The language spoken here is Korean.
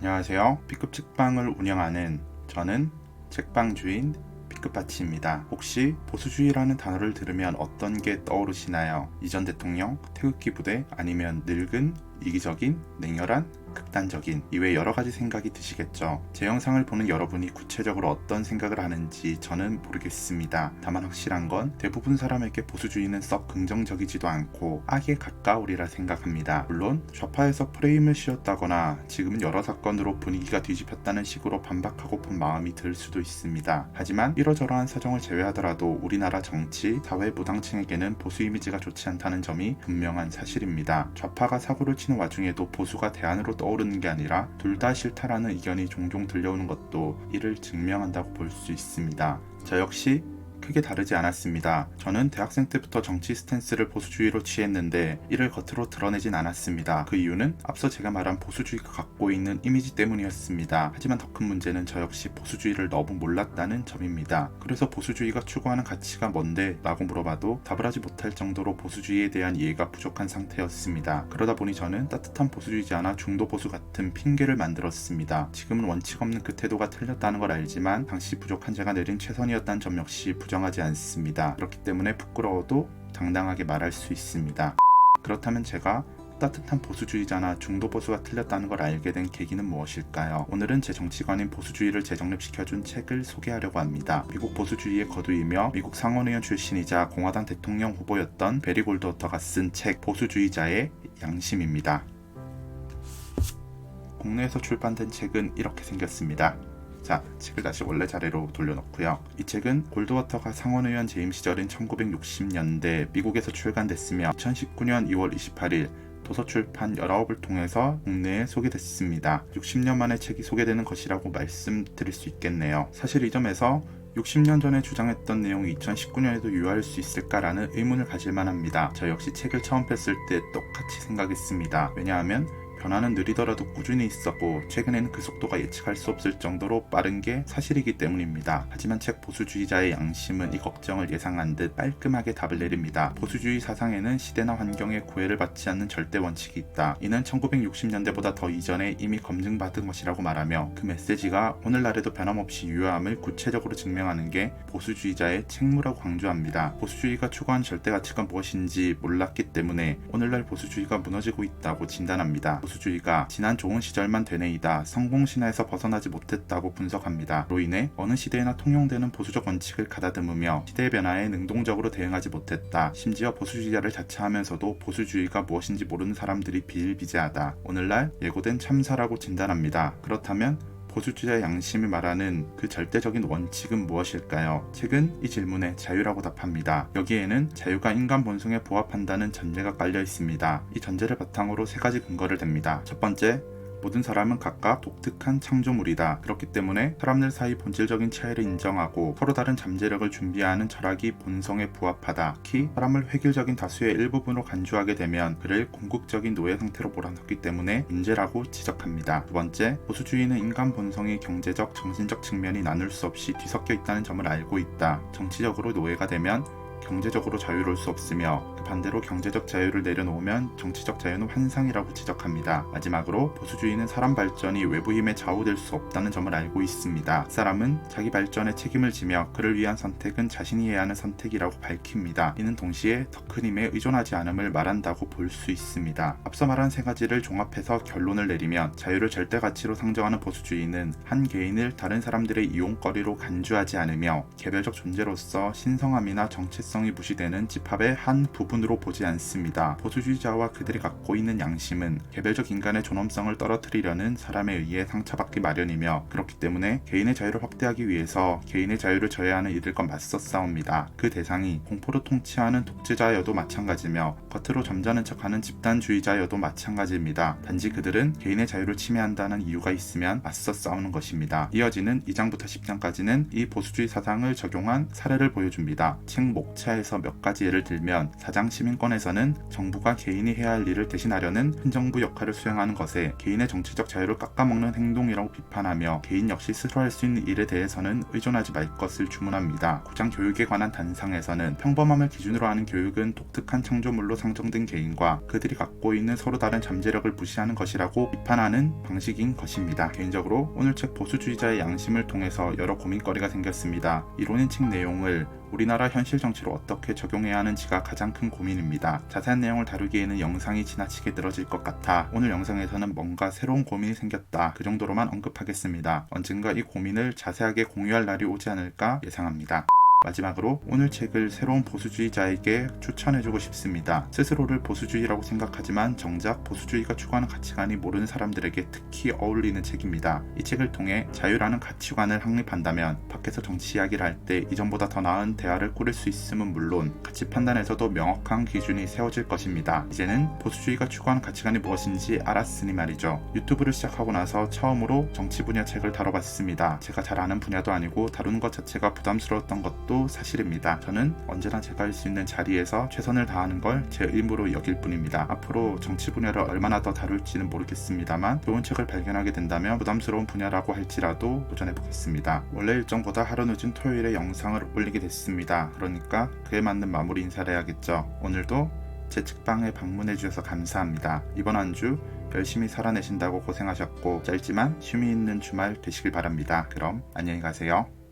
안녕하세요. B급 책방을 운영하는 저는 책방 주인 B급바치입니다. 혹시 보수주의라는 단어를 들으면 어떤 게 떠오르시나요? 이전 대통령, 태극기 부대, 아니면 늙은, 이기적인, 냉혈한, 극단적인 이외 여러 가지 생각이 드시겠죠. 제 영상을 보는 여러분이 구체적으로 어떤 생각을 하는지 저는 모르겠습니다. 다만 확실한 건 대부분 사람에게 보수주의는 썩 긍정적이지도 않고 악에 가까우리라 생각합니다. 물론 좌파에서 프레임을 씌웠다거나 지금은 여러 사건으로 분위기가 뒤집혔다는 식으로 반박하고 픈 마음이 들 수도 있습니다. 하지만 이러저러한 사정을 제외하더라도 우리나라 정치, 사회 무당층에게는 보수 이미지가 좋지 않다는 점이 분명한 사실입니다. 좌파가 사고를 치는 와중에도 보수가 대안으로 떠오르는 게 아니라 둘 다 싫다라는 의견이 종종 들려오는 것도 이를 증명한다고 볼 수 있습니다. 저 역시 크게 다르지 않았습니다. 저는 대학생 때부터 정치 스탠스를 보수주의로 취했는데 이를 겉으로 드러내진 않았습니다. 그 이유는 앞서 제가 말한 보수주의가 갖고 있는 이미지 때문이었습니다. 하지만 더 큰 문제는 저 역시 보수주의를 너무 몰랐다는 점입니다. 그래서 보수주의가 추구하는 가치가 뭔데? 라고 물어봐도 답을 하지 못할 정도로 보수주의에 대한 이해가 부족한 상태였습니다. 그러다 보니 저는 따뜻한 보수주의자나 중도 보수 같은 핑계를 만들었습니다. 지금은 원칙 없는 그 태도가 틀렸다는 걸 알지만 당시 부족한 제가 내린 최선이었다는 점 역시 부정하지 않습니다. 그렇기 때문에 부끄러워도 당당하게 말할 수 있습니다. 그렇다면 제가 따뜻한 보수주의자나 중도 보수가 틀렸다는 걸 알게 된 계기는 무엇일까요? 오늘은 제 정치관인 보수주의를 재정립시켜준 책을 소개하려고 합니다. 미국 보수주의의 거두이며 미국 상원의원 출신이자 공화당 대통령 후보였던 베리 골드워터가 쓴 책 보수주의자의 양심입니다. 국내에서 출판된 책은 이렇게 생겼습니다. 자, 책을 다시 원래 자리로 돌려놓고요. 이 책은 골드워터가 상원의원 재임 시절인 1960년대 미국에서 출간됐으며 2019년 2월 28일 도서출판 19을 통해서 국내에 소개됐습니다. 60년 만에 책이 소개되는 것이라고 말씀드릴 수 있겠네요. 사실 이 점에서 60년 전에 주장했던 내용이 2019년에도 유효할 수 있을까라는 의문을 가질만 합니다. 저 역시 책을 처음 폈을 때 똑같이 생각했습니다. 왜냐하면 변화는 느리더라도 꾸준히 있었고 최근에는 그 속도가 예측할 수 없을 정도로 빠른 게 사실이기 때문입니다. 하지만 책 보수주의자의 양심은 이 걱정을 예상한 듯 깔끔하게 답을 내립니다. 보수주의 사상에는 시대나 환경에 구애를 받지 않는 절대 원칙이 있다. 이는 1960년대보다 더 이전에 이미 검증받은 것이라고 말하며 그 메시지가 오늘날에도 변함없이 유효함을 구체적으로 증명하는 게 보수주의자의 책무라고 강조합니다. 보수주의가 추구한 절대 가치가 무엇인지 몰랐기 때문에 오늘날 보수주의가 무너지고 있다고 진단합니다. 보수주의가 지난 좋은 시절만 되뇌이다 성공신화에서 벗어나지 못했다고 분석합니다. 로 인해 어느 시대에나 통용되는 보수적 원칙을 가다듬으며 시대의 변화에 능동적으로 대응하지 못했다. 심지어 보수주의자를 자처하면서도 보수주의가 무엇인지 모르는 사람들이 비일비재하다. 오늘날 예고된 참사라고 진단합니다. 그렇다면 보수주의자의 양심이 말하는 그 절대적인 원칙은 무엇일까요? 책은 이 질문에 자유라고 답합니다. 여기에는 자유가 인간 본성에 부합한다는 전제가 깔려 있습니다. 이 전제를 바탕으로 세 가지 근거를 댑니다. 첫 번째, 모든 사람은 각각 독특한 창조물이다. 그렇기 때문에 사람들 사이 본질적인 차이를 인정하고 서로 다른 잠재력을 준비하는 철학이 본성에 부합하다. 특히 사람을 획일적인 다수의 일부분으로 간주하게 되면 그를 궁극적인 노예 상태로 몰아넣기 때문에 문제라고 지적합니다. 두 번째, 보수주의는 인간 본성의 경제적, 정신적 측면이 나눌 수 없이 뒤섞여 있다는 점을 알고 있다. 정치적으로 노예가 되면 경제적으로 자유로울 수 없으며 그 반대로 경제적 자유를 내려놓으면 정치적 자유는 환상이라고 지적합니다. 마지막으로 보수주의는 사람 발전이 외부 힘에 좌우될 수 없다는 점을 알고 있습니다. 사람은 자기 발전에 책임을 지며 그를 위한 선택은 자신이 해야 하는 선택이라고 밝힙니다. 이는 동시에 더 큰 힘에 의존하지 않음을 말한다고 볼 수 있습니다. 앞서 말한 세 가지를 종합해서 결론을 내리면 자유를 절대 가치로 상정하는 보수주의는 한 개인을 다른 사람들의 이용거리로 간주하지 않으며 개별적 존재로서 신성함이나 정체성이 무시되는 집합의 한 부분으로 보지 않습니다. 보수주의자와 그들이 갖고 있는 양심은 개별적 인간의 존엄성을 떨어뜨리려는 사람에 의해 상처받기 마련이며 그렇기 때문에 개인의 자유를 확대하기 위해서 개인의 자유를 저해하는 이들과 맞서 싸웁니다. 그 대상이 공포로 통치하는 독재자여도 마찬가지며 겉으로 점잖은 척하는 집단주의자여도 마찬가지입니다. 단지 그들은 개인의 자유를 침해한다는 이유가 있으면 맞서 싸우는 것입니다. 이어지는 2장부터 10장까지는 이 보수주의 사상을 적용한 사례를 보여줍니다. 책 목차 차에서 몇 가지 예를 들면 사장 시민권에서는 정부가 개인이 해야 할 일을 대신하려는 행정부 역할을 수행하는 것에 개인의 정치적 자유를 깎아먹는 행동이라고 비판하며 개인 역시 스스로 할 수 있는 일에 대해서는 의존하지 말 것을 주문합니다. 고장 교육에 관한 단상에서는 평범함을 기준으로 하는 교육은 독특한 창조물로 상정된 개인과 그들이 갖고 있는 서로 다른 잠재력을 무시하는 것이라고 비판하는 방식인 것입니다. 개인적으로 오늘 책 보수주의자의 양심을 통해서 여러 고민거리가 생겼습니다. 이론인 책 내용을 우리나라 현실 정치로 어떻게 적용해야 하는지가 가장 큰 고민입니다. 자세한 내용을 다루기에는 영상이 지나치게 늘어질 것 같아 오늘 영상에서는 뭔가 새로운 고민이 생겼다 그 정도로만 언급하겠습니다. 언젠가 이 고민을 자세하게 공유할 날이 오지 않을까 예상합니다. 마지막으로 오늘 책을 새로운 보수주의자에게 추천해주고 싶습니다. 스스로를 보수주의라고 생각하지만 정작 보수주의가 추구하는 가치관이 모르는 사람들에게 특히 어울리는 책입니다. 이 책을 통해 자유라는 가치관을 확립한다면 밖에서 정치 이야기를 할 때 이전보다 더 나은 대화를 꾸릴 수 있음은 물론 가치 판단에서도 명확한 기준이 세워질 것입니다. 이제는 보수주의가 추구하는 가치관이 무엇인지 알았으니 말이죠. 유튜브를 시작하고 나서 처음으로 정치 분야 책을 다뤄봤습니다. 제가 잘 아는 분야도 아니고 다루는 것 자체가 부담스러웠던 것도 사실입니다. 저는 언제나 제가 할 수 있는 자리에서 최선을 다하는 걸 제 의무로 여길 뿐입니다. 앞으로 정치 분야를 얼마나 더 다룰지는 모르겠습니다만 좋은 책을 발견하게 된다면 부담스러운 분야라고 할지라도 도전해보겠습니다. 원래 일정보다 하루 늦은 토요일에 영상을 올리게 됐습니다. 그러니까 그에 맞는 마무리 인사를 해야겠죠. 오늘도 제 책방에 방문해주셔서 감사합니다. 이번 한 주 열심히 살아내신다고 고생하셨고 짧지만 쉼이 있는 주말 되시길 바랍니다. 그럼 안녕히 가세요.